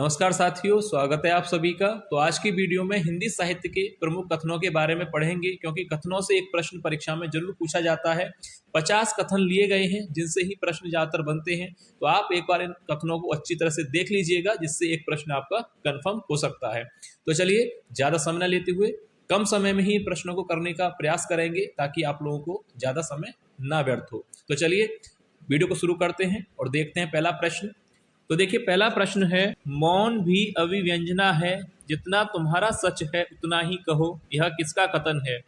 नमस्कार साथियों, स्वागत है आप सभी का। तो आज की वीडियो में हिंदी साहित्य के प्रमुख कथनों के बारे में पढ़ेंगे, क्योंकि कथनों से एक प्रश्न परीक्षा में जरूर पूछा जाता है। 50 कथन लिए गए हैं जिनसे ही प्रश्न ज्यादातर बनते हैं। तो आप एक बार इन कथनों को अच्छी तरह से देख लीजिएगा, जिससे एक प्रश्न आपका कंफर्म हो सकता है। तो चलिए, ज्यादा समय न लेते हुए कम समय में ही प्रश्नों को करने का प्रयास करेंगे, ताकि आप लोगों को ज्यादा समय ना व्यर्थ हो। तो चलिए वीडियो को शुरू करते हैं और देखते हैं पहला प्रश्न। तो देखिए, पहला प्रश्न है, मौन भी अभिव्यंजना है, जितना तुम्हारा सच है उतना ही कहो, यह किसका कथन है?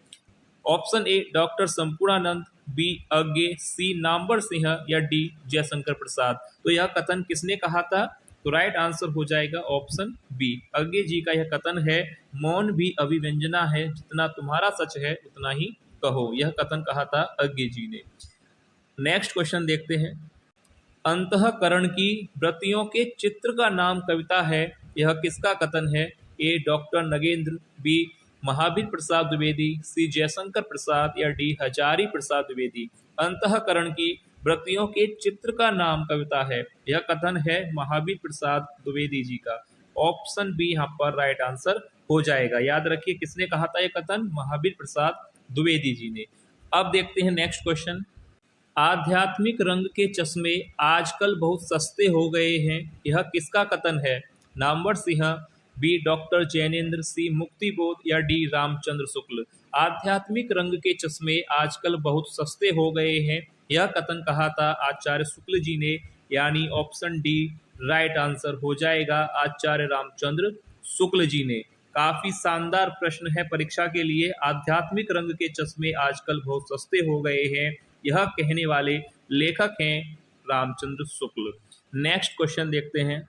Option A doctor Sampurnanand, B Agyeya, C Namvar Singh या डी जयशंकर प्रसाद। तो यह कथन किसने कहा था? तो राइट आंसर हो जाएगा ऑप्शन बी, अज्ञे जी का यह कथन है। मौन भी अभिव्यंजना है, जितना तुम्हारा सच है उतना ही कहो, यह कथन कहा था अज्ञे जी ने। नेक्स्ट क्वेश्चन देखते हैं। अंतःकरण की वृत्तियों के चित्र का नाम कविता है, यह किसका कथन है? ए डॉक्टर नगेंद्र, बी महावीर प्रसाद द्विवेदी, सी जयशंकर प्रसाद या डी हजारी प्रसाद द्विवेदी। अंतःकरण की वृत्तियों के चित्र का नाम कविता है, यह कथन है महावीर प्रसाद द्विवेदी जी का। ऑप्शन बी यहाँ पर राइट आंसर हो जाएगा। याद रखिए, किसने कहा था यह कथन? महावीर प्रसाद द्विवेदी जी ने। अब देखते हैं नेक्स्ट क्वेश्चन। आध्यात्मिक रंग के चश्मे आजकल बहुत सस्ते हो गए हैं, यह किसका कथन है? Namvar Singh, B doctor Jainendra, C Muktibodh या डी रामचंद्र शुक्ल। आध्यात्मिक रंग के चश्मे आजकल बहुत सस्ते हो गए हैं, यह कथन कहा था आचार्य शुक्ल जी ने, यानी ऑप्शन डी राइट आंसर हो जाएगा, आचार्य रामचंद्र शुक्ल जी ने। काफी शानदार प्रश्न है परीक्षा के लिए। आध्यात्मिक रंग के चश्मे आजकल बहुत सस्ते हो गए हैं, यह कहने वाले लेखक हैं रामचंद्र शुक्ल। नेक्स्ट क्वेश्चन देखते हैं।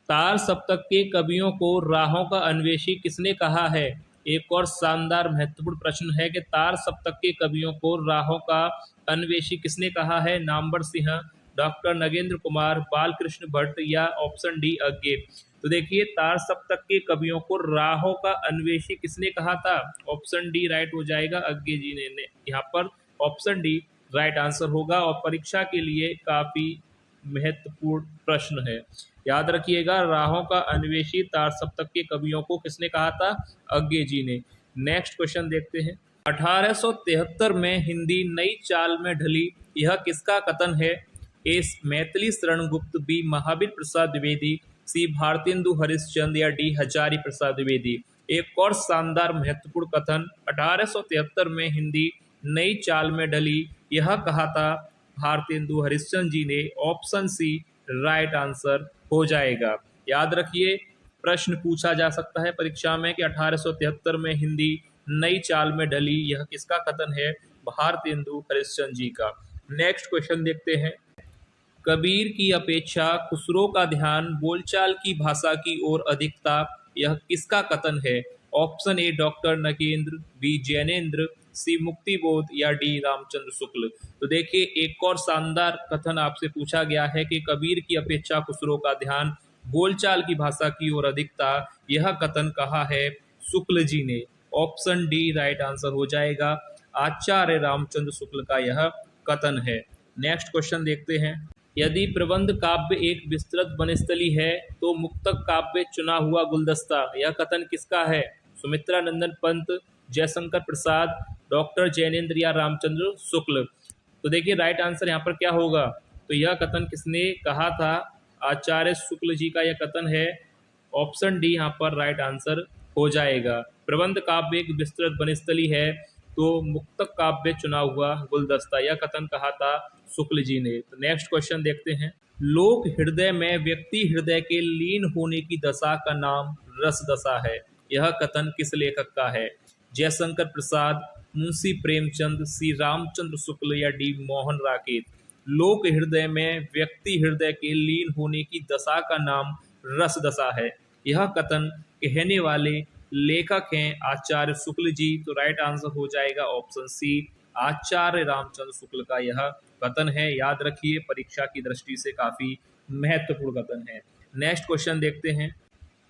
तार सप्तक के कवियों को राहों का अन्वेषी किसने कहा है? एक और शानदार महत्वपूर्ण प्रश्न है कि तार सप्तक के कवियों को राहों का अन्वेषी किसने कहा है? नामवर सिंह, डॉक्टर नगेंद्र कुमार, बालकृष्ण भट्ट या ऑप्शन डी अज्ञे। तो देखिए, तार सप्तक के कवियों को राहों का अन्वेषी किसने कहा था? ऑप्शन डी राइट हो जाएगा, अज्ञे जी ने। यहाँ पर ऑप्शन डी राइट आंसर होगा और परीक्षा के लिए काफी महत्वपूर्ण प्रश्न है। याद रखिएगा, राहों का अन्वेषी तार सप्तक के कवियों को किसने कहा था? अज्ञे जी ने। नेक्स्ट क्वेश्चन देखते हैं। 1873 में हिंदी नई चाल में ढली, यह किसका कथन है? ए मैथिली शरण गुप्त, बी महावीर प्रसाद द्विवेदी, सी भारतेंदु हरिश्चंद्र या डी हजारी प्रसाद द्विवेदी। एक और शानदार महत्वपूर्ण कथन, 1873 में हिंदी नई चाल में ढली, यह कहा था भारतेंदु हरिश्चंद्र जी ने। ऑप्शन सी राइट आंसर हो जाएगा। याद रखिए, प्रश्न पूछा जा सकता है परीक्षा में कि 1873 में हिंदी नई चाल में ढली, यह किसका कथन है? भारतेंदु हरिश्चंद्र जी का। नेक्स्ट क्वेश्चन देखते हैं। कबीर की अपेक्षा खुसरो का ध्यान बोलचाल की भाषा की ओर अधिक था, यह किसका कथन है? Option A doctor Nagendra, B Jainendra, C Muktibodh या डी रामचंद्र शुक्ल। तो देखिए, एक और शानदार कथन आपसे पूछा गया है कि कबीर की अपेक्षा खुसरो का ध्यान बोलचाल की भाषा की ओर अधिक था, यह कथन कहा है शुक्ल जी ने। ऑप्शन डी राइट आंसर हो जाएगा, आचार्य रामचंद्र शुक्ल का यह कथन है। नेक्स्ट क्वेश्चन देखते हैं। यदि प्रबंध काव्य एक विस्तृत वनस्थली है, तो मुक्तक काव्य चुना हुआ गुलदस्ता, यह कथन किसका है? सुमित्रा नंदन पंत, जयशंकर प्रसाद, डॉक्टर जैनेन्द्र या रामचंद्र शुक्ल। तो देखिए, राइट आंसर यहाँ पर क्या होगा? तो यह कथन किसने कहा था? आचार्य शुक्ल जी का यह कथन है। ऑप्शन डी यहाँ पर राइट आंसर हो जाएगा। प्रबंध काव्य एक विस्तृत वनस्थली है, तो मुक्तक काव्य चुना हुआ गुलदस्ता, यह कथन कहा था शुक्ल जी ने। तो नेक्स्ट क्वेश्चन देखते हैं। लोक हृदय में व्यक्ति हृदय के लीन होने की दशा का नाम रस दशा है, यह कथन किस लेखक का है? जयशंकर प्रसाद, मुंशी प्रेमचंद, सी रामचंद्र शुक्ल या डी मोहन राकेत। लोक हृदय में व्यक्ति हृदय के लीन होने की दशा का नाम रस दशा है, यह कथन कहने वाले लेखक हैं आचार्य शुक्ल जी। तो राइट आंसर हो जाएगा ऑप्शन सी, आचार्य रामचंद्र शुक्ल का यह कथन है। याद रखिए, परीक्षा की दृष्टि से काफी महत्वपूर्ण कथन है। नेक्स्ट क्वेश्चन देखते हैं।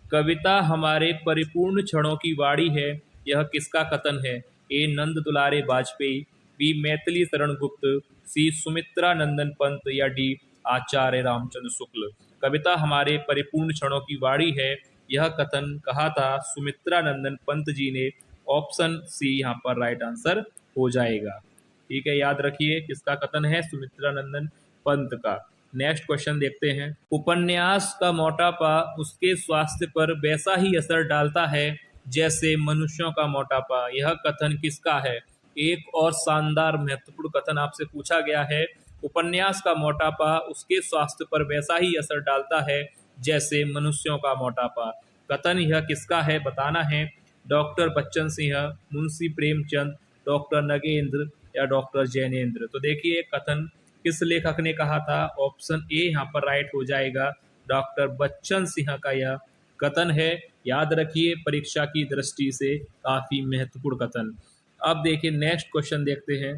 कविता हमारे परिपूर्ण क्षणों की वाणी है, यह किसका कथन है? ए नंद दुलारे वाजपेयी, बी मैथिली शरण गुप्त, सी सुमित्रा नंदन पंत या डी आचार्य रामचंद्र शुक्ल। कविता हमारे परिपूर्ण क्षणों की वाणी है, यह कथन कहा था सुमित्रा नंदन पंत जी ने। ऑप्शन सी यहाँ पर राइट आंसर हो जाएगा। ठीक है, याद रखिए किसका कथन है, सुमित्रा नंदन पंत का। नेक्स्ट क्वेश्चन देखते हैं। उपन्यास का मोटापा उसके स्वास्थ्य पर वैसा ही असर डालता है जैसे मनुष्यों का मोटापा, यह कथन किसका है। एक और शानदार महत्वपूर्ण कथन आपसे पूछा गया है, उपन्यास का मोटापा उसके स्वास्थ्य पर वैसा ही असर डालता है जैसे मनुष्यों का मोटापा। कथन यह किसका है बताना है। डॉक्टर बच्चन सिंह, मुंशी प्रेमचंद, डॉक्टर नगेंद्र या डॉक्टर जैनेन्द्र। तो देखिए कथन किस लेखक ने कहा था। ऑप्शन ए यहाँ पर राइट हो जाएगा, डॉक्टर बच्चन सिंह का यह कथन है। याद रखिए परीक्षा की दृष्टि से काफी महत्वपूर्ण कथन। अब देखिए नेक्स्ट क्वेश्चन देखते हैं।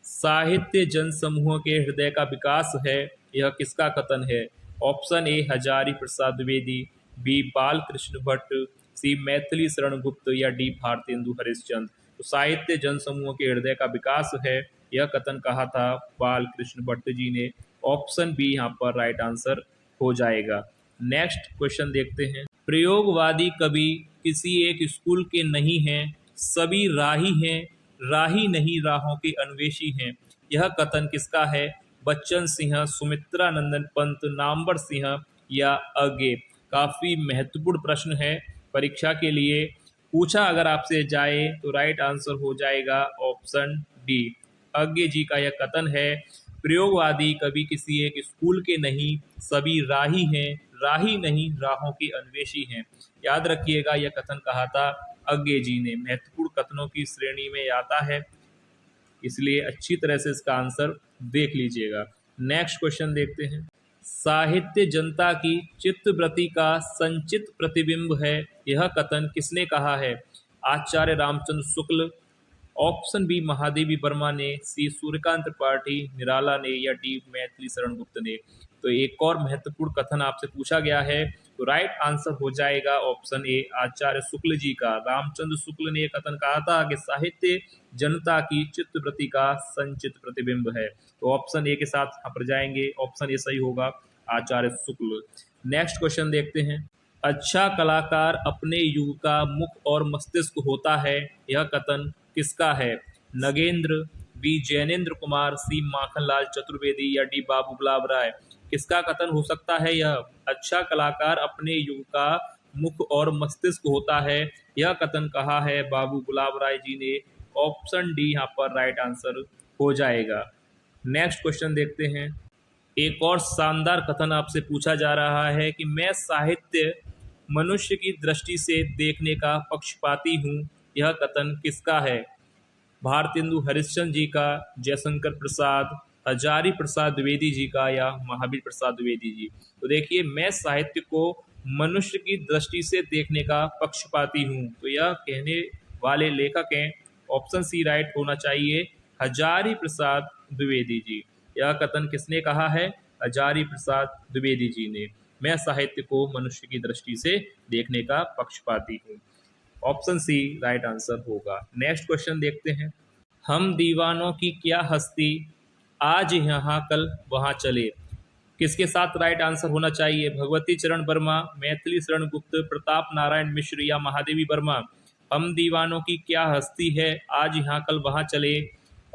साहित्य जन समूहों के हृदय का विकास है, यह किसका कथन है। Option A Hazari Prasad Dwivedi, B Balkrishna Bhatt, C Maithili Sharan Gupt या डी भारतेंदु हरिश्चंद्र। तो साहित्य जन समूहों के हृदय का विकास है, यह कथन कहा था बालकृष्ण भट्ट जी ने। ऑप्शन बी यहाँ पर राइट आंसर हो जाएगा। नेक्स्ट क्वेश्चन देखते हैं। प्रयोगवादी कवि किसी एक स्कूल के नहीं हैं, सभी राही हैं, राही नहीं राहों के अन्वेषी हैं, यह कथन किसका है। बच्चन सिंह, सुमित्रा नंदन पंत, नामवर सिंह या अज्ञे। काफी महत्वपूर्ण प्रश्न है परीक्षा के लिए, पूछा अगर आपसे जाए तो राइट आंसर हो जाएगा ऑप्शन डी, अज्ञे जी का यह कथन है। प्रयोगवादी कवि किसी एक स्कूल के नहीं, सभी राही हैं, राही नहीं राहों के अन्वेषी हैं। याद रखिएगा यह कथन कहा था अज्ञे जी ने। महत्वपूर्ण कथनों की श्रेणी में आता है, इसलिए अच्छी तरह से इसका आंसर देख लीजिएगा। नेक्स्ट क्वेश्चन देखते हैं। साहित्य जनता की चित्तवृत्ति का संचित प्रतिबिंब है, यह कथन किसने कहा है। आचार्य रामचंद्र शुक्ल, ऑप्शन बी महादेवी वर्मा ने, सी सूर्यकांत त्रिपाठी निराला ने या डी मैथिली शरण गुप्त ने। तो एक और महत्वपूर्ण कथन आपसे पूछा गया है, तो राइट आंसर हो जाएगा ऑप्शन ए आचार्य शुक्ल जी का। रामचंद्र शुक्ल ने यह कथन कहा था कि साहित्य जनता की चित्तवृत्ति का संचित प्रतिबिंब है। तो ऑप्शन ए के साथ यहाँ पर जाएंगे, ऑप्शन ए सही होगा, आचार्य शुक्ल। नेक्स्ट क्वेश्चन देखते हैं। अच्छा कलाकार अपने युग का मुख और मस्तिष्क होता है, यह कथन किसका है। नगेंद्र, बी जैनेन्द्र कुमार, सी माखनलाल चतुर्वेदी या डी बाबू गुलाब राय। किसका कथन हो सकता है यह। अच्छा कलाकार अपने युग का मुख और मस्तिष्क होता है, यह कथन कहा है बाबू गुलाब राय जी ने। ऑप्शन डी यहाँ पर राइट आंसर हो जाएगा। नेक्स्ट क्वेश्चन देखते हैं। एक और शानदार कथन आपसे पूछा जा रहा है कि मैं साहित्य मनुष्य की दृष्टि से देखने का पक्षपाती हूँ, यह कथन किसका है। भारतेंदु हरिश्चंद्र जी का, जयशंकर प्रसाद, हजारी प्रसाद द्विवेदी जी का या महावीर प्रसाद द्विवेदी जी। तो देखिए मैं साहित्य को मनुष्य की दृष्टि से देखने का पक्षपाती हूँ, तो यह कहने वाले लेखक हैं। ऑप्शन सी राइट होना चाहिए, हजारी प्रसाद द्विवेदी जी। यह कथन किसने कहा है, हजारी प्रसाद द्विवेदी जी ने। मैं साहित्य को मनुष्य की दृष्टि से देखने का पक्षपाती हूँ। ऑप्शन सी राइट आंसर होगा। नेक्स्ट क्वेश्चन देखते हैं। हम दीवानों की क्या हस्ती, आज यहाँ कल वहाँ चले। किसके साथ राइट आंसर होना चाहिए। भगवती चरण वर्मा, मैथिली शरण गुप्त, प्रताप नारायण मिश्र या महादेवी वर्मा। हम दीवानों की क्या हस्ती है, आज यहाँ कल वहाँ चले।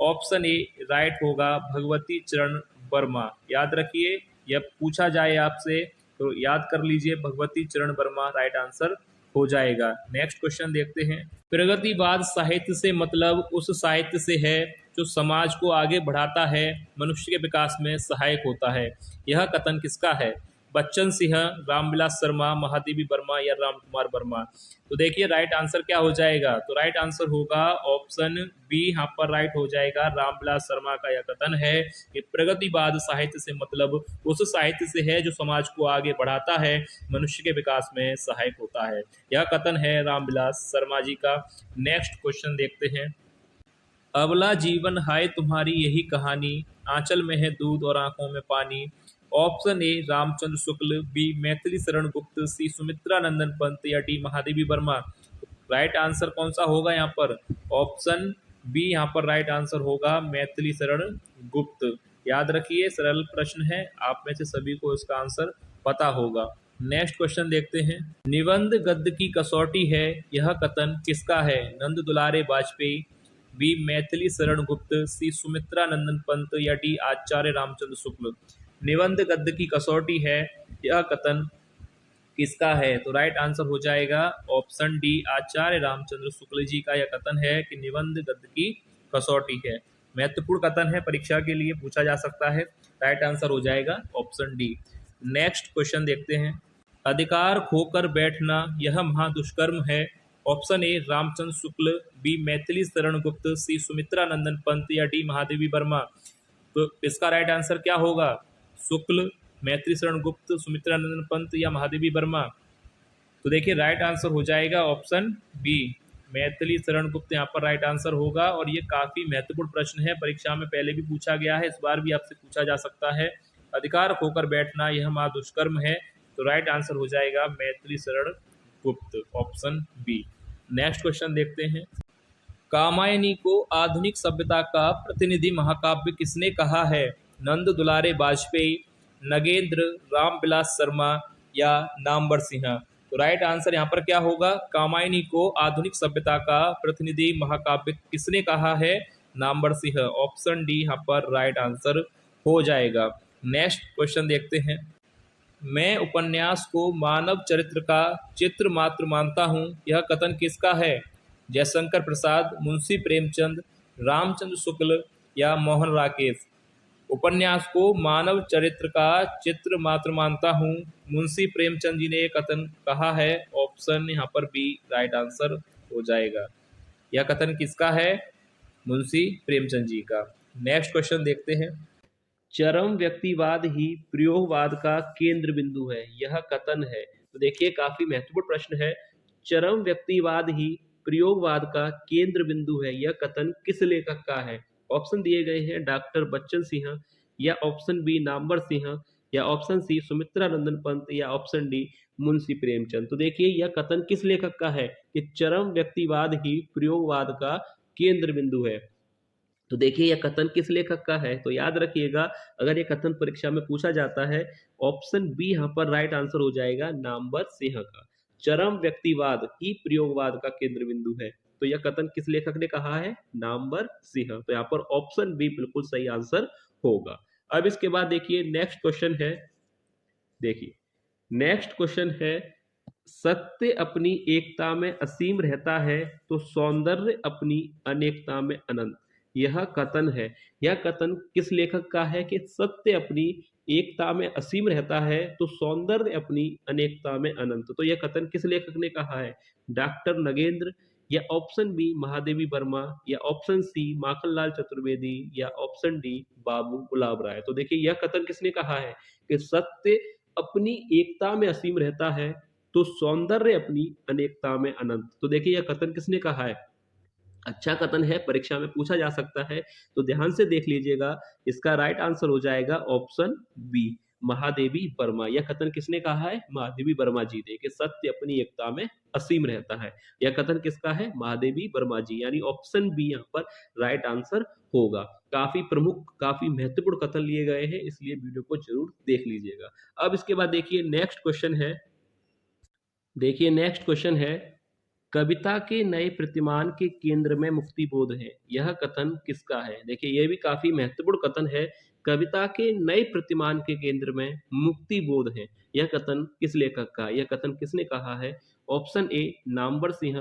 ऑप्शन ए राइट होगा, भगवती चरण वर्मा। याद रखिए यह पूछा जाए आपसे तो याद कर लीजिए, भगवती चरण वर्मा राइट आंसर हो जाएगा। नेक्स्ट क्वेश्चन देखते हैं। प्रगतिवाद साहित्य से मतलब उस साहित्य से है जो समाज को आगे बढ़ाता है, मनुष्य के विकास में सहायक होता है, यह कथन किसका है। बच्चन सिंह, रामविलास शर्मा, महादेवी वर्मा या राम कुमार वर्मा। तो देखिए राइट आंसर क्या हो जाएगा, तो राइट आंसर होगा ऑप्शन बी, यहाँ पर राइट हो जाएगा। रामविलास शर्मा का यह कथन है कि प्रगतिवाद साहित्य से मतलब उस साहित्य से है जो समाज को आगे बढ़ाता है, मनुष्य के विकास में सहायक होता है, यह कथन है रामविलास शर्मा जी का। नेक्स्ट क्वेश्चन देखते हैं। अबला जीवन हाय तुम्हारी यही कहानी, आंचल में है दूध और आंखों में पानी। Option A Ramchandra Shukla, B Maithili Sharan Gupt, C Sumitra Nandan Pant या D Mahadevi Verma. Right answer कौन सा होगा यहाँ पर। ऑप्शन बी यहाँ पर राइट आंसर होगा, मैथिली शरण गुप्त। याद रखिए सरल प्रश्न है, आप में से सभी को इसका आंसर पता होगा। नेक्स्ट क्वेश्चन देखते हैं। निबंध गद्य की कसौटी है, यह कथन किसका है? नंद दुलारे वाजपेयी, बी मैथिली शरण गुप्त, सी सुमित्रा नंदन पंत या डी आचार्य रामचंद्र शुक्ल। निबंध गद्य की कसौटी है, यह कथन किसका है? तो राइट आंसर हो जाएगा ऑप्शन डी आचार्य रामचंद्र शुक्ल जी का यह कथन है कि निबंध गद्य की कसौटी है। महत्वपूर्ण कथन है, परीक्षा के लिए पूछा जा सकता है। राइट आंसर हो जाएगा ऑप्शन डी। नेक्स्ट क्वेश्चन देखते हैं। अधिकार खोकर बैठना यह महादुष्कर्म है। Option A Ramchandra Shukla, B Maithili Sharan Gupt, C Sumitra Nandan Pant या डी महादेवी वर्मा। तो इसका राइट आंसर क्या होगा? शुक्ल, मैत्री शरण गुप्त, सुमित्रा नंदन पंत या महादेवी वर्मा। तो देखिए राइट आंसर हो जाएगा ऑप्शन बी मैथिली शरण गुप्त यहाँ पर राइट आंसर होगा। और ये काफी महत्वपूर्ण प्रश्न है, परीक्षा में पहले भी पूछा गया है, इस बार भी आपसे पूछा जा सकता है। अधिकार खोकर बैठना यह महादुष्कर्म है, तो राइट आंसर हो जाएगा मैथिली शरण गुप्त, ऑप्शन बी। नेक्स्ट क्वेश्चन देखते हैं। कामायनी को आधुनिक सभ्यता का प्रतिनिधि महाकाव्य किसने कहा है? नंद दुलारे वाजपेयी, नगेंद्र, रामविलास शर्मा या नामवर सिंह। तो राइट आंसर यहाँ पर क्या होगा? कामायनी को आधुनिक सभ्यता का प्रतिनिधि महाकाव्य किसने कहा है? नामवर सिंह, ऑप्शन डी यहाँ पर राइट आंसर हो जाएगा। नेक्स्ट क्वेश्चन देखते हैं। मैं उपन्यास को मानव चरित्र का चित्र मात्र मानता हूँ, यह कथन किसका है? जयशंकर प्रसाद, मुंशी प्रेमचंद, रामचंद्र शुक्ल या मोहन राकेश। उपन्यास को मानव चरित्र का चित्र मात्र मानता हूँ, मुंशी प्रेमचंद जी ने यह कथन कहा है। ऑप्शन यहाँ पर बी राइट आंसर हो जाएगा। यह कथन किसका है? मुंशी प्रेमचंद जी का। नेक्स्ट क्वेश्चन देखते हैं। चरम व्यक्तिवाद ही प्रयोगवाद का केंद्र बिंदु है, यह कथन है। तो देखिए काफी महत्वपूर्ण प्रश्न है। चरम व्यक्तिवाद ही प्रयोगवाद का केंद्र बिंदु है, यह कथन किस लेखक का है? ऑप्शन दिए गए हैं डॉक्टर बच्चन सिंह, या ऑप्शन बी नामवर सिंह, या ऑप्शन सी सुमित्रा नंदन पंत, या ऑप्शन डी मुंशी प्रेमचंद। तो देखिए यह कथन किस लेखक का है कि चरम व्यक्तिवाद ही प्रयोगवाद का केंद्र बिंदु है। तो देखिए यह कथन किस लेखक का है? तो याद रखिएगा, अगर यह कथन परीक्षा में पूछा जाता है, ऑप्शन बी यहाँ पर राइट आंसर हो जाएगा नामवर सिंह का। चरम व्यक्तिवाद ही प्रयोगवाद का केंद्र बिंदु है, तो यह कथन किस लेखक ने कहा है? नामवर सिंह। तो यहाँ पर ऑप्शन बी बिल्कुल सही आंसर होगा। अब इसके बाद देखिए नेक्स्ट क्वेश्चन है। देखिए नेक्स्ट क्वेश्चन है, सत्य अपनी एकता में असीम रहता है तो सौंदर्य अपनी अनेकता में अनंत, यह कथन है। यह कथन किस लेखक का है कि सत्य अपनी एकता में असीम रहता है तो सौंदर्य अपनी अनेकता में अनंत। तो यह कथन किस लेखक ने कहा है? डॉक्टर नगेंद्र, या ऑप्शन बी महादेवी वर्मा, या ऑप्शन सी माखनलाल चतुर्वेदी, या ऑप्शन डी बाबू गुलाब राय। तो देखिए यह कथन किसने कहा है कि सत्य अपनी एकता में असीम रहता है तो सौंदर्य अपनी अनेकता में अनंत। तो देखिए यह कथन किसने कहा है? अच्छा कथन है, परीक्षा में पूछा जा सकता है, तो ध्यान से देख लीजिएगा। इसका राइट आंसर हो जाएगा ऑप्शन बी महादेवी वर्मा। यह कथन किसने कहा है? महादेवी वर्मा जी ने, कि सत्य अपनी एकता में असीम रहता है। यह कथन किसका है? महादेवी वर्मा जी, यानी ऑप्शन बी यहाँ पर राइट आंसर होगा। काफी प्रमुख, काफी महत्वपूर्ण कथन लिए गए हैं, इसलिए वीडियो को जरूर देख लीजिएगा। अब इसके बाद देखिए नेक्स्ट क्वेश्चन है। देखिए नेक्स्ट क्वेश्चन है, कविता के नए प्रतिमान के केंद्र में मुक्ति बोध है, यह कथन किसका है? देखिए यह भी काफी महत्वपूर्ण कथन है। कविता के नए प्रतिमान के केंद्र में मुक्ति बोध है, यह कथन किस लेखक का? यह कथन किसने कहा है? Option A Namvar Singh,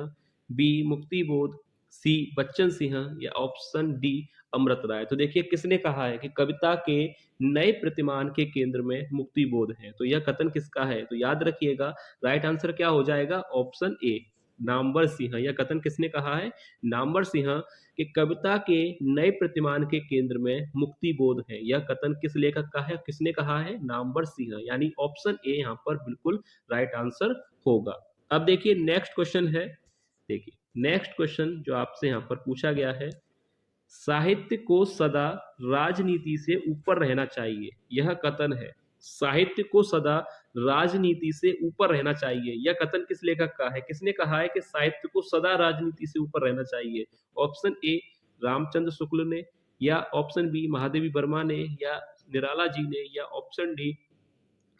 B Muktibodh, सी बच्चन सिंह, या ऑप्शन डी अमृत राय। तो देखिए किसने कहा है कि कविता के नए प्रतिमान के केंद्र में मुक्ति बोध है? तो यह कथन किसका है? तो याद रखिएगा, राइट आंसर क्या हो जाएगा? Option A Namvar Singh. यह कथन किसने कहा है? नामवर सिंह, कि कविता के नए प्रतिमान के केंद्र में मुक्ति बोध है। यह कथन किस लेखक का है? किसने कहा है? नामवर सिंह, यानी ऑप्शन ए यहाँ पर बिल्कुल राइट आंसर होगा। अब देखिए नेक्स्ट क्वेश्चन है। देखिए नेक्स्ट क्वेश्चन जो आपसे यहाँ पर पूछा गया है, साहित्य को सदा राजनीति से ऊपर रहना चाहिए, यह कथन है। साहित्य को सदा राजनीति से ऊपर रहना चाहिए, यह कथन किस लेखक का है? किसने कहा है कि साहित्य को सदा राजनीति से ऊपर रहना चाहिए? ऑप्शन ए रामचंद्र शुक्ल ने, या ऑप्शन बी महादेवी वर्मा ने, या निराला जी ने, या ऑप्शन डी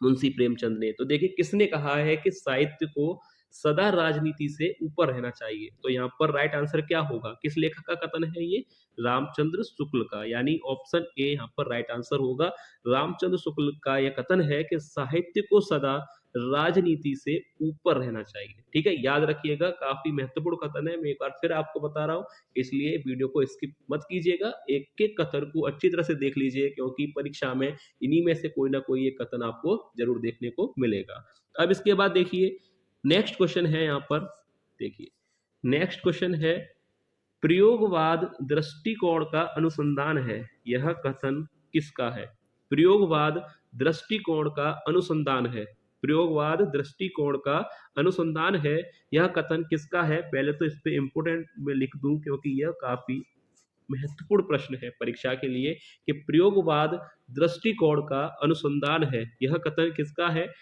मुंशी प्रेमचंद ने। तो देखिए किसने कहा है कि साहित्य को सदा राजनीति से ऊपर रहना चाहिए, तो यहाँ पर राइट आंसर क्या होगा, किस लेखक का कथन है ये, रामचंद्र शुक्ल का, यानी ऑप्शन ए यहाँ पर राइट आंसर होगा। रामचंद्र शुक्ल का यह कथन है कि साहित्य को सदा राजनीति से ऊपर रहना चाहिए। ठीक है, याद रखिएगा, काफी महत्वपूर्ण कथन है, मैं एक बार फिर आपको बता रहा हूँ, इसलिए वीडियो को स्किप मत कीजिएगा, एक एक कथन को अच्छी तरह से देख लीजिए, क्योंकि परीक्षा में इन्हीं में से कोई ना कोई एक कथन आपको जरूर देखने को मिलेगा। अब इसके बाद देखिए नेक्स्ट क्वेश्चन है, यहाँ पर देखिए नेक्स्ट क्वेश्चन है, प्रयोगवाद दृष्टिकोण का अनुसंधान है, यह कथन किसका है। प्रयोगवाद दृष्टिकोण का अनुसंधान है, प्रयोगवाद दृष्टिकोण का अनुसंधान है, यह कथन किसका है। पहले तो इस पे इंपोर्टेंट में लिख दूं, क्योंकि यह काफी महत्वपूर्ण प्रश्न है परीक्षा के लिए, कि प्रयोगवाद दृष्टिकोण का अनुसंधान है, यह कथन किसका है।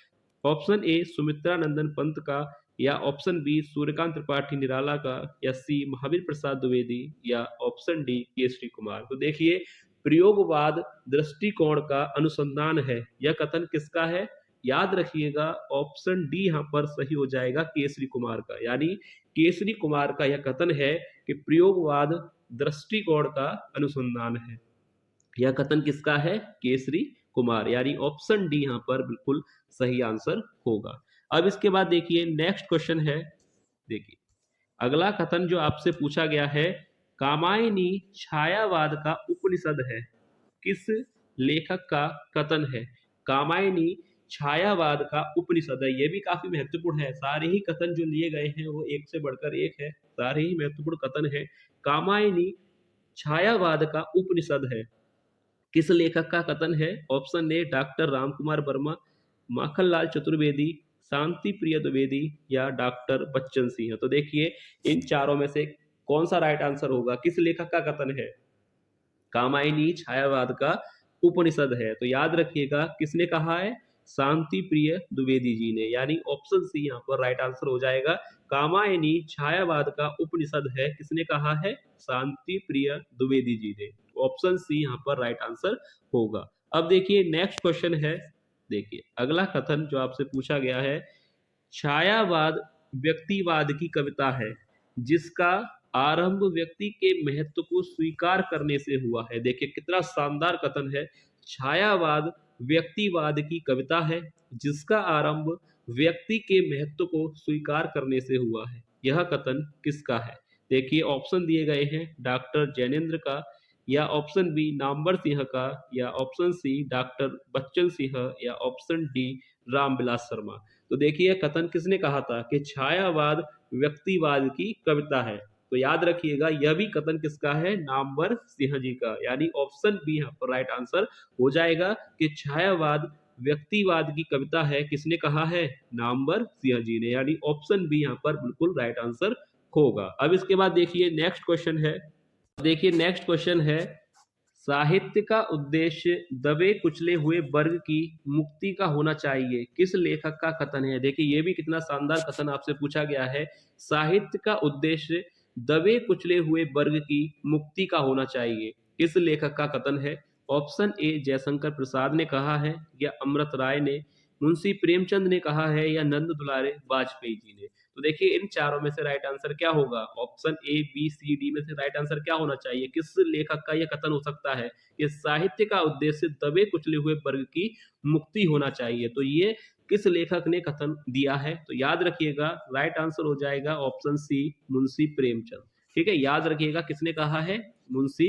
ऑप्शन ए सुमित्रा नंदन पंत का, या ऑप्शन बी सूर्यकांत त्रिपाठी निराला का, या सी महावीर प्रसाद द्विवेदी, या ऑप्शन डी केसरी कुमार। तो देखिए प्रयोगवाद दृष्टिकोण का अनुसंधान है, यह कथन किसका है। याद रखिएगा ऑप्शन डी यहाँ पर सही हो जाएगा, केसरी कुमार का, यानी केसरी कुमार का यह कथन है कि प्रयोगवाद दृष्टिकोण का अनुसंधान है, यह कथन किसका है, केसरी कुमार, यानी ऑप्शन डी यहाँ पर बिल्कुल सही आंसर होगा। अब इसके बाद देखिए नेक्स्ट क्वेश्चन है, देखिए अगला कथन जो आपसे पूछा गया है, कामायनी छायावाद का उपनिषद है, किस लेखक का कथन है। कामायनी छायावाद का उपनिषद है, ये भी काफी महत्वपूर्ण है, सारे ही कथन जो लिए गए हैं वो एक से बढ़कर एक है, सारे ही महत्वपूर्ण कथन है। कामायनी छायावाद का उपनिषद है, किस लेखक का कथन है। Option A doctor Ramkumar Verma, Makhanlal Chaturvedi, Shanti Priya Dwivedi, या डॉक्टर बच्चन सिंह। तो देखिए इन चारों में से कौन सा राइट आंसर होगा, किस लेखक का कथन है। कामायनी छायावाद का उपनिषद है, तो याद रखिएगा किसने कहा है, शांति प्रिय द्विवेदी जी ने, यानी ऑप्शन सी यहाँ पर राइट आंसर हो जाएगा। कामायनी छायावाद का उपनिषद है, किसने कहा है, शांति प्रिय द्विवेदी जी ने, ऑप्शन सी यहाँ पर राइट आंसर होगा। अब देखिए नेक्स्ट क्वेश्चन है, देखिए अगला कथन जो आपसे पूछा गया है, छायावाद व्यक्तिवाद की कविता है, जिसका आरंभ व्यक्ति के महत्व को स्वीकार करने से हुआ है। देखिए कितना शानदार कथन है, छायावाद व्यक्तिवाद की कविता है, जिसका आरंभ व्यक्ति के महत्व को स्वीकार करने से हुआ है, यह कथन किसका है। देखिए ऑप्शन दिए गए हैं, डॉक्टर जैनेन्द्र का, या ऑप्शन बी नामवर सिंह का, या option C doctor Bachchan Singh, या ऑप्शन डी रामविलास शर्मा। तो देखिए कथन किसने कहा था कि छायावाद व्यक्तिवाद की कविता है, तो याद रखिएगा यह भी कथन किसका है, नामवर सिंह जी का, यानी ऑप्शन बी यहाँ पर राइट आंसर हो जाएगा कि छायावाद व्यक्तिवाद की कविता है, किसने कहा है, नामवर सिंह जी ने, यानी ऑप्शन बी यहाँ पर बिल्कुल राइट आंसर होगा। अब इसके बाद देखिए नेक्स्ट क्वेश्चन है, देखिए नेक्स्ट क्वेश्चन है, साहित्य का उद्देश्य दबे कुचले हुए वर्ग की मुक्ति का होना चाहिए, किस लेखक का कथन है। देखिए ये भी कितना शानदार कथन आपसे पूछा गया है, साहित्य का उद्देश्य दबे कुचले हुए वर्ग की मुक्ति का होना चाहिए, किस लेखक का कथन है। ऑप्शन ए जयशंकर प्रसाद ने कहा है, या अमृत राय ने, मुंशी प्रेमचंद ने कहा है, या नंद दुलारे वाजपेयी जी ने। तो देखिए इन चारों में से राइट आंसर क्या होगा, option A B C D में से राइट आंसर क्या होना चाहिए, किस लेखक का यह कथन हो सकता है कि साहित्य का उद्देश्य दबे कुचले हुए वर्ग की मुक्ति होना चाहिए, तो ये किस लेखक ने कथन दिया है। तो याद रखिएगा राइट आंसर हो जाएगा ऑप्शन सी मुंशी प्रेमचंद। ठीक है, याद रखिएगा किसने कहा है, मुंशी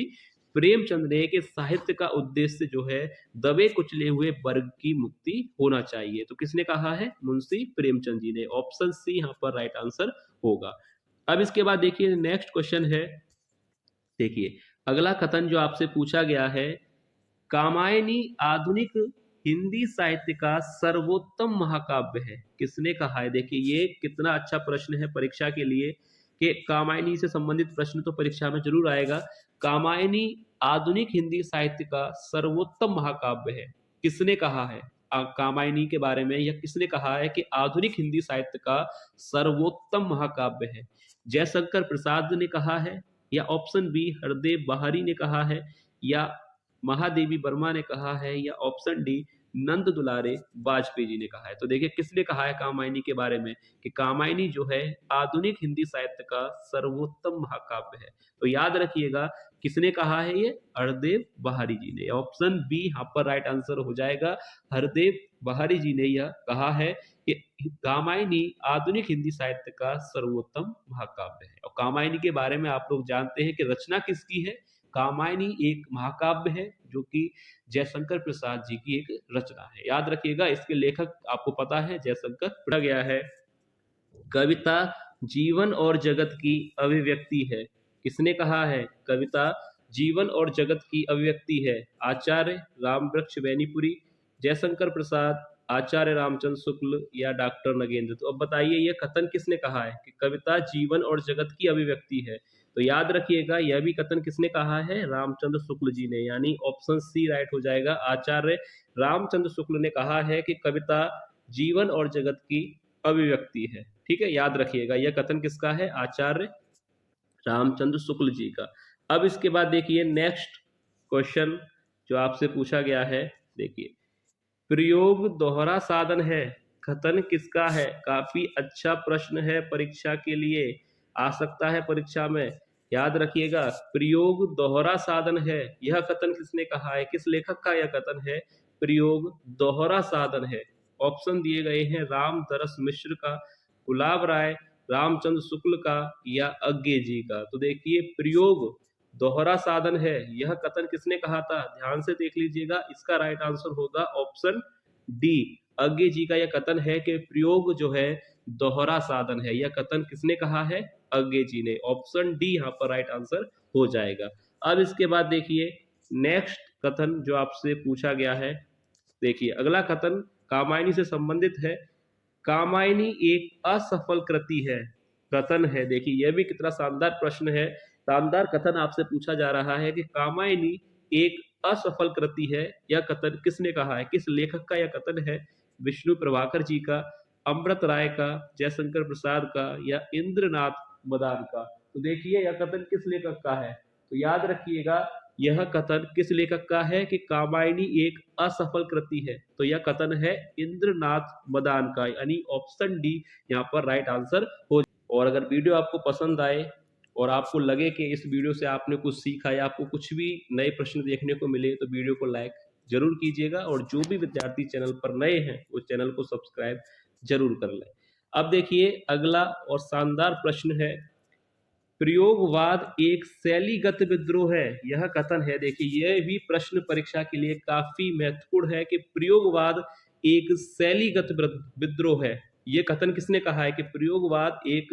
प्रेमचंद ने, कि साहित्य का उद्देश्य जो है दबे कुचले हुए वर्ग की मुक्ति होना चाहिए, तो किसने कहा है, मुंशी प्रेमचंद जी ने, ऑप्शन सी यहाँ पर राइट आंसर होगा। अब इसके बाद देखिए नेक्स्ट क्वेश्चन है, देखिए अगला कथन जो आपसे पूछा गया है, कामायनी आधुनिक हिंदी साहित्य का सर्वोत्तम महाकाव्य है, किसने कहा है। देखिए ये कितना अच्छा प्रश्न है परीक्षा के लिए, कि कामायनी से संबंधित प्रश्न तो परीक्षा में जरूर आएगा। कामायनी आधुनिक हिंदी साहित्य का सर्वोत्तम महाकाव्य है, किसने कहा है कामायनी के बारे में, या किसने कहा है कि आधुनिक हिंदी साहित्य का सर्वोत्तम महाकाव्य है। जयशंकर प्रसाद ने कहा है, या ऑप्शन बी हरदेव बहारी ने कहा है, या महादेवी वर्मा ने कहा है, या ऑप्शन डी नंद दुलारे वाजपेयी जी ने कहा है। तो देखिए किसने कहा है कामायनी के बारे में कि कामायनी जो है आधुनिक हिंदी साहित्य का सर्वोत्तम महाकाव्य है। तो याद रखिएगा किसने कहा है ये, हरदेव बहारी जी ने। ऑप्शन बी यहाँ पर राइट आंसर हो जाएगा, हरदेव बहारी जी ने यह कहा है कि कामायनी आधुनिक हिंदी साहित्य का सर्वोत्तम महाकाव्य है। और कामायनी के बारे में आप लोग जानते हैं कि रचना किसकी है। कामायनी एक महाकाव्य है जो कि जयशंकर प्रसाद जी की एक रचना है। याद रखिएगा इसके लेखक आपको पता है जयशंकर पढ़ा गया है। कविता जीवन और जगत की अभिव्यक्ति है, किसने कहा है, कविता जीवन और जगत की अभिव्यक्ति है, आचार्य रामवृक्ष बेनीपुरी, जयशंकर प्रसाद, आचार्य रामचंद्र शुक्ल या डॉक्टर नगेंद्र। तो अब बताइए यह कथन किसने कहा है कि कविता जीवन और जगत की अभिव्यक्ति है। तो याद रखिएगा यह भी कथन किसने कहा है, रामचंद्र शुक्ल जी ने, यानी ऑप्शन सी राइट हो जाएगा। आचार्य रामचंद्र शुक्ल ने कहा है कि कविता जीवन और जगत की अभिव्यक्ति है। ठीक है, याद रखिएगा यह कथन किसका है, आचार्य रामचंद्र शुक्ल जी का। अब इसके बाद देखिए नेक्स्ट क्वेश्चन जो आपसे पूछा गया है, देखिए प्रयोग दोहरा साधन है, कथन किसका है। काफी अच्छा प्रश्न है, परीक्षा के लिए आ सकता है परीक्षा में। याद रखिएगा प्रयोग दोहरा साधन है, यह कथन किसने कहा है, किस लेखक का यह कथन है, प्रयोग दोहरा साधन है। ऑप्शन दिए गए हैं रामदरस मिश्र का, गुलाब राय, रामचंद्र शुक्ल का या अज्ञे जी का। तो देखिए प्रयोग दोहरा साधन है, यह कथन किसने कहा था, ध्यान से देख लीजिएगा। इसका राइट आंसर होगा ऑप्शन डी, अज्ञे जी का यह कथन है कि प्रयोग जो है दोहरा साधन है। यह कथन किसने कहा है, अज्ञे जी ने। ऑप्शन डी यहाँ पर राइट आंसर हो जाएगा। अब इसके बाद देखिए नेक्स्ट कथन जो आपसे पूछा गया है, देखिए अगला कथन कामायनी से संबंधित है। कामायनी एक असफल कृति है, कथन है। देखिए यह भी कितना शानदार प्रश्न है, शानदार कथन आपसे पूछा जा रहा है कि कामायनी एक असफल कृति है। यह कथन किसने कहा है, किस लेखक का यह कथन है, विष्णु प्रभाकर जी का, अमृत राय का, जयशंकर प्रसाद का या इंद्रनाथ मदान का। तो देखिए यह कथन किस लेखक का है। तो याद रखिएगा यह कथन किस लेखक का है कि कामायनी एक असफल कृति है। तो यह कथन है इंद्रनाथ मदान का, यानी ऑप्शन डी यहाँ पर राइट आंसर हो। और अगर वीडियो आपको पसंद आए और आपको लगे कि इस वीडियो से आपने कुछ सीखा या आपको कुछ भी नए प्रश्न देखने को मिले तो वीडियो को लाइक जरूर कीजिएगा। और जो भी विद्यार्थी चैनल पर नए हैं वो चैनल को सब्सक्राइब जरूर कर लें। अब देखिए अगला और शानदार प्रश्न है, प्रयोगवाद एक शैलीगत विद्रोह है, यह कथन है। देखिए यह भी प्रश्न परीक्षा के लिए काफी महत्वपूर्ण है कि प्रयोगवाद एक शैलीगत विद्रोह है। यह कथन किसने कहा है कि प्रयोगवाद एक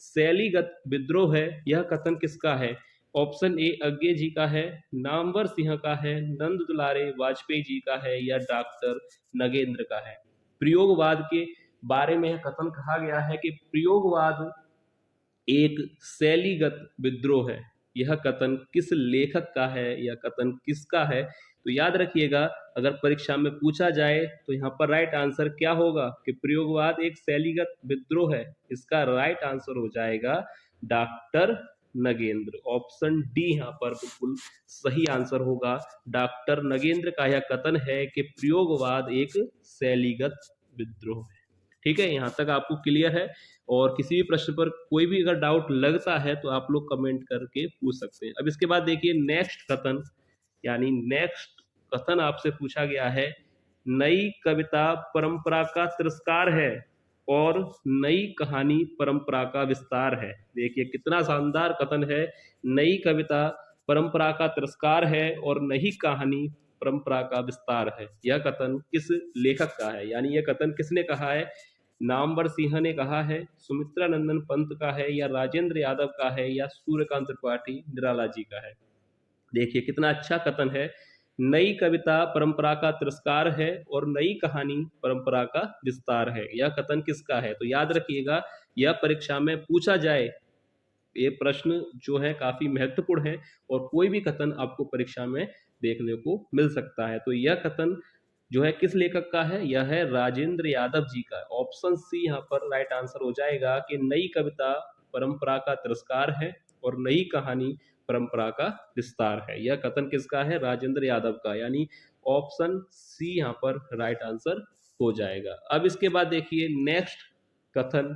शैलीगत विद्रोह है, यह कथन किसका है। ऑप्शन ए अज्ञे जी का है, नामवर सिंह का है, नंद दुलारे वाजपेयी जी का है या डॉक्टर नगेंद्र का है। प्रयोगवाद के बारे में यह कथन कहा गया है कि प्रयोगवाद एक शैलीगत विद्रोह है, यह कथन किस लेखक का है, यह कथन किसका है। तो याद रखिएगा अगर परीक्षा में पूछा जाए तो यहाँ पर राइट आंसर क्या होगा कि प्रयोगवाद एक शैलीगत विद्रोह है। इसका राइट आंसर हो जाएगा डॉक्टर नगेंद्र। ऑप्शन डी यहाँ पर बिल्कुल सही आंसर होगा। डॉक्टर नगेंद्र का यह कथन है कि प्रयोगवाद एक शैलीगत विद्रोह है। ठीक है, यहाँ तक आपको क्लियर है। और किसी भी प्रश्न पर कोई भी अगर डाउट लगता है तो आप लोग कमेंट करके पूछ सकते हैं। अब इसके बाद देखिए नेक्स्ट कथन, यानी नेक्स्ट कथन आपसे पूछा गया है, नई कविता परंपरा का तिरस्कार है और नई कहानी परंपरा का विस्तार है। देखिए कितना शानदार कथन है, नई कविता परंपरा का तिरस्कार है और नई कहानी परंपरा का विस्तार है। यह कथन किस लेखक का है, यानी यह कथन किसने कहा है, नामवर सिंह ने कहा है, सुमित्रा नंदन पंत का है या राजेंद्र यादव का है या सूर्यकांत त्रिपाठी निराला जी का है। देखिए कितना अच्छा कथन है, नई कविता परंपरा का तिरस्कार है और नई कहानी परंपरा का विस्तार है। यह कथन किसका है। तो याद रखिएगा यह परीक्षा में पूछा जाए, ये प्रश्न जो है काफी महत्वपूर्ण है और कोई भी कथन आपको परीक्षा में देखने को मिल सकता है। तो यह कथन जो है किस लेखक का है, यह है राजेंद्र यादव जी का। ऑप्शन सी यहाँ पर राइट आंसर हो जाएगा कि नई कविता परंपरा का तिरस्कार है और नई कहानी परंपरा का विस्तार है। यह कथन किसका है, राजेंद्र यादव का, यानी ऑप्शन सी यहाँ पर राइट आंसर हो जाएगा। अब इसके बाद देखिए नेक्स्ट कथन,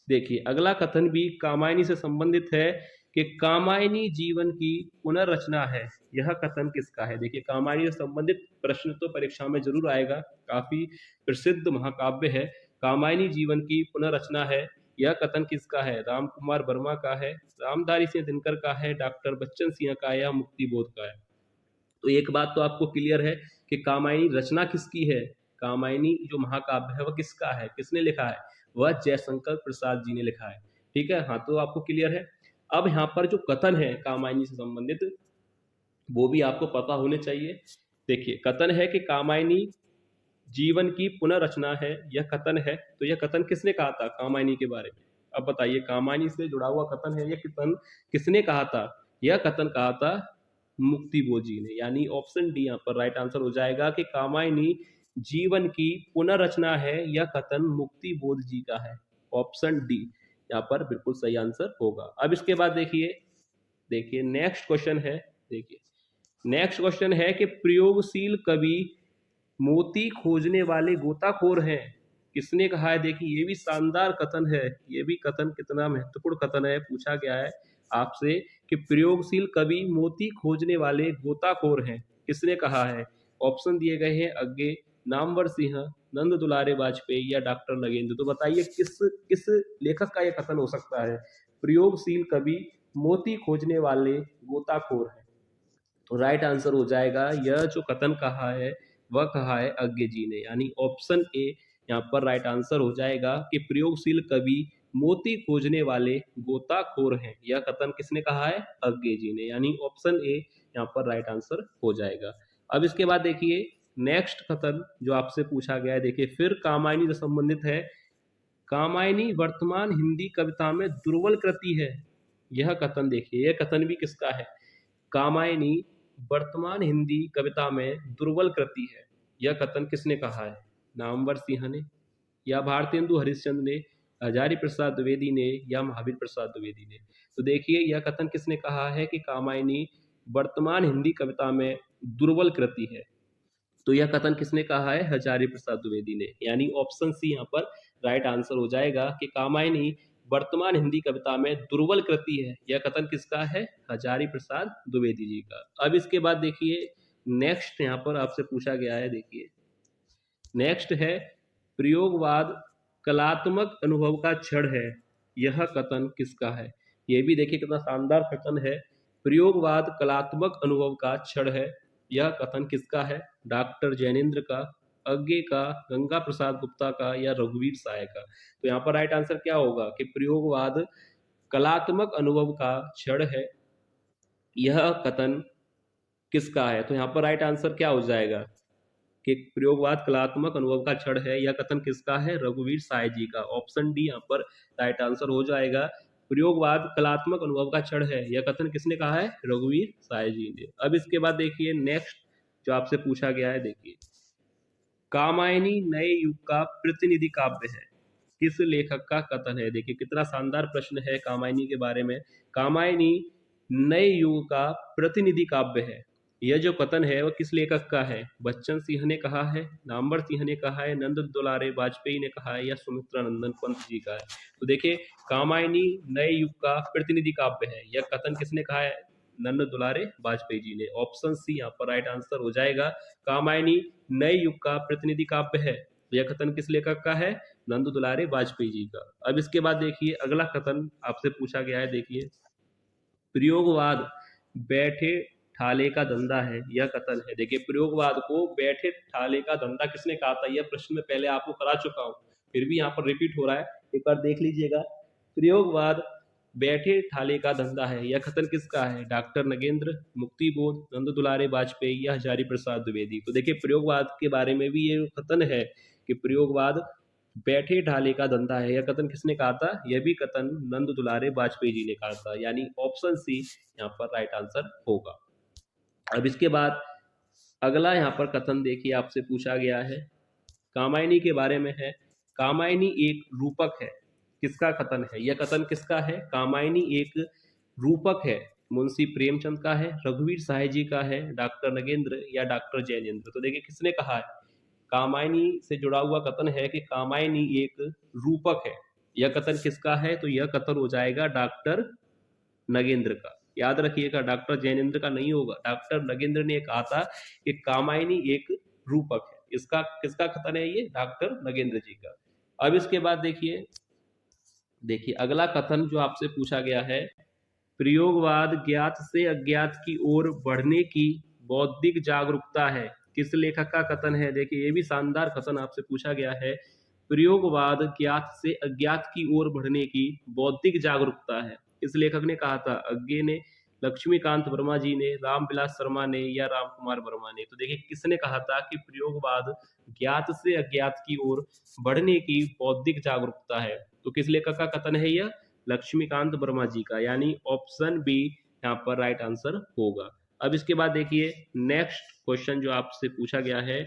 देखिए अगला कथन भी कामायनी से संबंधित है कि कामायनी जीवन की पुनर्रचना है। यह कथन किसका है? देखिए कामायनी से संबंधित प्रश्न तो परीक्षा में जरूर आएगा, काफी प्रसिद्ध महाकाव्य है। कामायनी जीवन की पुनर्रचना है, यह कथन किसका है? राम कुमार वर्मा का है, रामधारी सिंह दिनकर का है, डॉक्टर बच्चन सिंह का है या मुक्ति बोध का है? तो एक बात तो आपको क्लियर है कि कामायनी रचना किसकी है, कामायनी जो महाकाव्य है वह किसका है, किसने लिखा है? वह जयशंकर प्रसाद जी ने लिखा है। ठीक है, हाँ तो आपको क्लियर है। अब यहाँ पर जो कथन है कामायनी से संबंधित वो भी आपको पता होने चाहिए। देखिए कथन है कि कामायनी जीवन की पुनर्रचना है, यह कथन है। तो यह कथन किसने कहा था कामायनी के बारे में? अब बताइए, कामायनी से जुड़ा हुआ कथन है, यह कथन किसने कहा था? यह कथन कहा था मुक्ति बोध जी ने, यानी ऑप्शन डी यहाँ पर राइट आंसर हो जाएगा कि कामायनी जीवन की पुनर्रचना है, यह कथन मुक्ति बोध जी का है। ऑप्शन डी यहाँ पर बिल्कुल सही आंसर होगा। अब इसके बाद देखिए नेक्स्ट क्वेश्चन है। देखिए नेक्स्ट क्वेश्चन है कि प्रयोगशील कवि मोती खोजने वाले गोताखोर हैं, किसने कहा है? देखिए ये भी शानदार कथन है, ये भी कथन कितना महत्वपूर्ण कथन है। पूछा गया है आपसे कि प्रयोगशील कवि मोती खोजने वाले गोताखोर हैं, किसने कहा है? ऑप्शन दिए गए हैं आगे, नामवर सिंह, नंद दुलारे वाजपेयी या डॉक्टर नगेंद्र। तो बताइए किस लेखक का यह कथन हो सकता है? प्रयोगशील कवि मोती खोजने वाले गोताखोर हैं। तो राइट आंसर हो जाएगा, यह जो कथन कहा है वह कहा है अज्ञे जी ने, यानी ऑप्शन ए यहाँ पर राइट आंसर हो जाएगा कि प्रयोगशील कवि मोती खोजने वाले गोताखोर हैं। यह कथन किसने कहा है? अज्ञे जी ने, यानी ऑप्शन ए यहाँ पर राइट आंसर हो जाएगा। अब इसके बाद देखिए नेक्स्ट कथन जो आपसे पूछा गया है, देखिए फिर कामायनी से संबंधित है। कामायनी वर्तमान हिंदी कविता में दुर्बल कृति है, यह कथन देखिए, यह कथन भी किसका है? कामायनी वर्तमान हिंदी कविता में दुर्बल कृति है, यह कथन किसने कहा है? नामवर सिंह ने या भारतेंदु हरिश्चंद्र ने, हजारी प्रसाद द्विवेदी ने या महावीर प्रसाद द्विवेदी ने? तो देखिए यह कथन किसने कहा है कि कामायनी वर्तमान हिंदी कविता में दुर्बल कृति है? तो यह कथन किसने कहा है? हजारी प्रसाद द्विवेदी ने, यानी ऑप्शन सी यहाँ पर राइट आंसर हो जाएगा कि कामायनी वर्तमान हिंदी कविता में दुर्बल कृति है, यह कथन किसका है? हजारी प्रसाद द्विवेदी जी का। अब इसके बाद देखिए नेक्स्ट यहाँ पर आपसे पूछा गया है, देखिए नेक्स्ट है प्रयोगवाद कलात्मक अनुभव का क्षण है, यह कथन किसका है? ये भी देखिए कितना शानदार कथन है। प्रयोगवाद कलात्मक अनुभव का क्षण है, यह कथन किसका है? डॉक्टर जैनेन्द्र का, अज्ञे का, गंगा प्रसाद गुप्ता का या रघुवीर साय का? तो यहाँ पर राइट आंसर क्या होगा कि प्रयोगवाद कलात्मक अनुभव का क्षण है, यह कथन किसका है? तो यहाँ पर राइट आंसर क्या हो जाएगा कि प्रयोगवाद कलात्मक अनुभव का क्षण है, यह कथन किसका है? रघुवीर साय जी का। ऑप्शन डी यहाँ पर राइट आंसर हो जाएगा, प्रयोगवाद कलात्मक अनुभव का क्षण है, यह कथन किसने कहा है? रघुवीर साय जी ने। अब इसके बाद देखिए नेक्स्ट जो आपसे पूछा गया है, देखिए कामायनी नए युग का प्रतिनिधि काव्य है, किस लेखक का कथन है? देखिए कितना शानदार प्रश्न है कामायनी के बारे में। कामायनी नए युग का प्रतिनिधि काव्य है, यह जो कथन है वह किस लेखक का है? बच्चन सिंह ने कहा है, नामवर सिंह ने कहा है, नंद दुलारे वाजपेयी ने कहा है या सुमित्रा नंदन पंत जी का है? तो देखिए कामायनी नए युग का प्रतिनिधि काव्य है, यह कथन किसने कहा है? नंद दुलारे वाजपेयी जी ने। ऑप्शन सी यहाँ पर राइट आंसर हो जाएगा, कामायनी नए युग का प्रतिनिधि काव्य है, यह कथन किस लेखक का है? नंद दुलारे वाजपेयी जी का। अब इसके बाद देखिए अगला कथन आपसे पूछा गया है, देखिए प्रयोगवाद बैठे ठाले का धंधा है, यह कथन है। देखिए प्रयोगवाद को बैठे ठाले का धंधा किसने कहा था? यह प्रश्न में पहले आपको करा चुका हूं, फिर भी यहाँ पर रिपीट हो रहा है, एक बार देख लीजिएगा। प्रयोगवाद बैठे ठाले का धंधा है, यह कथन किसका है? डॉक्टर नगेंद्र, मुक्ति बोध, नंद दुलारे वाजपेयी या हजारी प्रसाद द्विवेदी? तो देखिए प्रयोगवाद के बारे में भी ये कथन है कि प्रयोगवाद बैठे ढाले का धंधा है, यह कथन किसने कहा था? यह भी कथन नंद दुलारे वाजपेयी जी ने कहा था, यानी ऑप्शन सी यहाँ पर राइट आंसर होगा। अब इसके बाद अगला यहाँ पर कथन देखिए आपसे पूछा गया है, कामायनी के बारे में है। कामायनी एक रूपक है, किसका कथन है? यह कथन किसका है? कामायनी एक रूपक है, मुंशी प्रेमचंद का है, रघुवीर साहय जी का है, डॉक्टर नगेंद्र या डॉक्टर जैनेन्द्र। तो देखिए किसने कहा है, कामायनी से जुड़ा हुआ कथन है कि कामायनी एक रूपक है। यह कथन किसका है, तो यह कथन हो जाएगा डॉक्टर नगेंद्र का। याद रखिएगा, डॉक्टर जैनेन्द्र का नहीं होगा। डॉक्टर नगेंद्र ने कहा था कि कामायनी एक रूपक है। इसका किसका कथन है, ये डॉक्टर नगेंद्र जी का। अब इसके बाद देखिए अगला कथन जो आपसे पूछा गया है, प्रयोगवाद ज्ञात से अज्ञात की ओर बढ़ने की बौद्धिक जागरूकता है। किस लेखक का कथन है, देखिए ये भी शानदार कथन आपसे पूछा गया है। प्रयोगवाद ज्ञात से अज्ञात की ओर बढ़ने की बौद्धिक जागरूकता है। इस लेखक ने कहा था, अज्ञे ने, लक्ष्मीकांत वर्मा जी ने, रामविलास शर्मा ने या राम कुमार वर्मा ने। तो देखिए किसने कहा था कि प्रयोगवाद ज्ञात से अज्ञात की ओर बढ़ने की बौद्धिक जागरूकता है। तो किस लेखक का कथन है यह, लक्ष्मीकांत वर्मा जी का, यानी ऑप्शन बी यहाँ पर राइट आंसर होगा। अब इसके बाद देखिए नेक्स्ट क्वेश्चन जो आपसे पूछा गया है,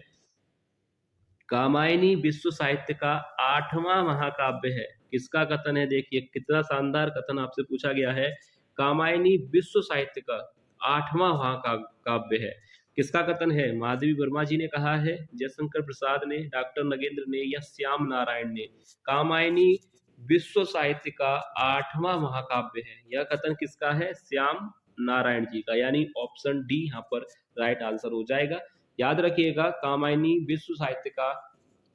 कामायनी विश्व साहित्य का 8वां महाकाव्य है। किसका कथन है, देखिए कितना शानदार कथन आपसे पूछा गया है। कामायनी विश्व साहित्य का 8वां महाकाव्य है। किसका कथन है, माधवी वर्मा जी ने कहा है, जयशंकर प्रसाद ने, डॉक्टर नगेंद्र ने या श्याम नारायण ने। कामायनी विश्व साहित्य का 8वां महाकाव्य है। यह कथन किसका है, श्याम नारायण जी का, यानी ऑप्शन डी यहाँ पर राइट आंसर हो जाएगा। याद रखिएगा, कामायनी विश्व साहित्य का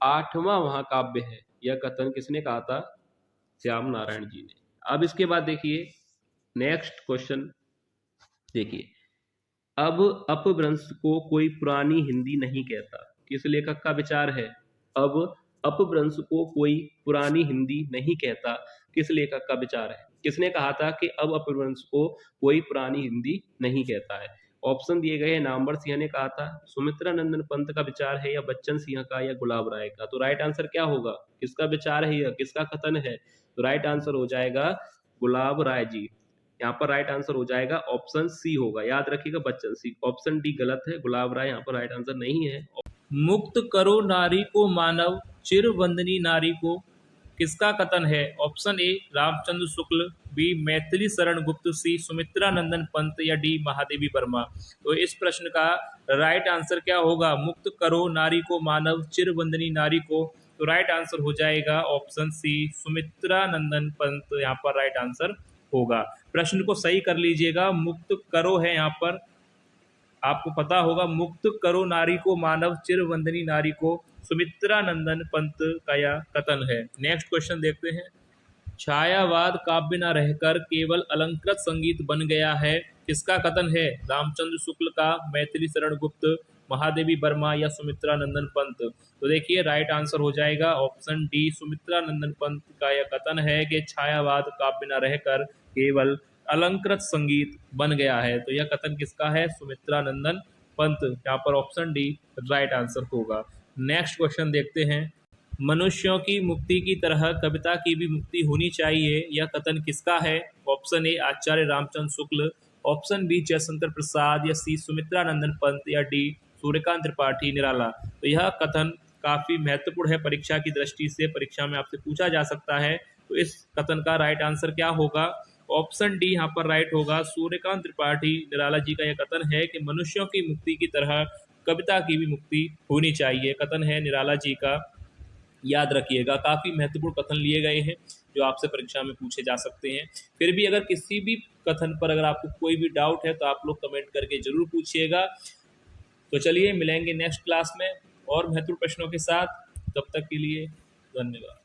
8वां महाकाव्य है। यह कथन किसने कहा था, श्याम नारायण जी ने। अब इसके बाद देखिए नेक्स्ट क्वेश्चन, देखिए अब अपभ्रंश को कोई पुरानी हिंदी नहीं कहता। किस लेखक का विचार है, अब अपभ्रंश को कोई पुरानी हिंदी नहीं कहता, किस लेखक का विचार है। किसने कहा था कि अब अपभ्रंश को कोई पुरानी हिंदी नहीं कहता है। ऑप्शन दिए गए हैं, नामवर सिंह ने कहा था, सुमित्रा नंदन पंत का विचार है, या बच्चन सिंह का, या गुलाब राय का। तो राइट आंसर क्या होगा, किसका विचार है यह, किसका कथन है। तो राइट आंसर हो जाएगा गुलाब राय जी। यहाँ पर राइट आंसर हो जाएगा ऑप्शन सी होगा। याद रखिएगा, बच्चन सिंह। ऑप्शन डी गलत है, गुलाब राय यहाँ पर राइट आंसर नहीं है। मुक्त करो नारी को मानव, चिर वंदनी नारी को। किसका कथन है, option A Ramchandra Shukla, B Maithili Sharan Gupt, C Sumitra Nandan Pant, या डी महादेवी वर्मा। तो इस प्रश्न का राइट आंसर क्या होगा, मुक्त करो नारी को मानव, चिर वंदनी नारी को। तो राइट आंसर हो जाएगा ऑप्शन सी सुमित्रा नंदन पंत, यहाँ पर राइट आंसर होगा। प्रश्न को सही कर लीजिएगा, मुक्त करो है यहाँ पर, आपको पता होगा, मुक्त करो नारी को मानव, चिर वंदनी नारी को, सुमित्रा नंदन पंत का यह कथन है। नेक्स्ट क्वेश्चन देखते हैं, छायावाद काव्य न रहकर केवल अलंकृत संगीत बन गया है। किसका कथन है, रामचंद्र शुक्ल का, मैथिली शरण गुप्त, महादेवी वर्मा, या सुमित्रा नंदन पंत। तो देखिए राइट आंसर हो जाएगा ऑप्शन डी सुमित्रा नंदन पंत का यह कथन है कि छायावाद काव्य न रहकर केवल अलंकृत संगीत बन गया है। तो यह कथन किसका है, सुमित्रा नंदन पंत। यहाँ पर ऑप्शन डी राइट आंसर होगा। नेक्स्ट क्वेश्चन देखते हैं, मनुष्यों की मुक्ति की तरह कविता की भी मुक्ति होनी चाहिए, यह कथन किसका है। Option A Acharya Ramchandra Shukla, option B Jaishankar Prasad, या सी सुमित्रा नंदन पंत, या डी सूर्यकांत त्रिपाठी निराला। तो यह कथन काफी महत्वपूर्ण है परीक्षा की दृष्टि से, परीक्षा में आपसे पूछा जा सकता है। तो इस कथन का राइट आंसर क्या होगा, ऑप्शन डी यहाँ पर राइट होगा, सूर्यकांत त्रिपाठी निराला जी का यह कथन है कि मनुष्यों की मुक्ति की तरह कविता की भी मुक्ति होनी चाहिए। कथन है निराला जी का, याद रखिएगा। काफ़ी महत्वपूर्ण कथन लिए गए हैं जो आपसे परीक्षा में पूछे जा सकते हैं। फिर भी अगर किसी भी कथन पर अगर आपको कोई भी डाउट है तो आप लोग कमेंट करके ज़रूर पूछिएगा। तो चलिए मिलेंगे नेक्स्ट क्लास में और महत्वपूर्ण प्रश्नों के साथ। तब तक के लिए धन्यवाद।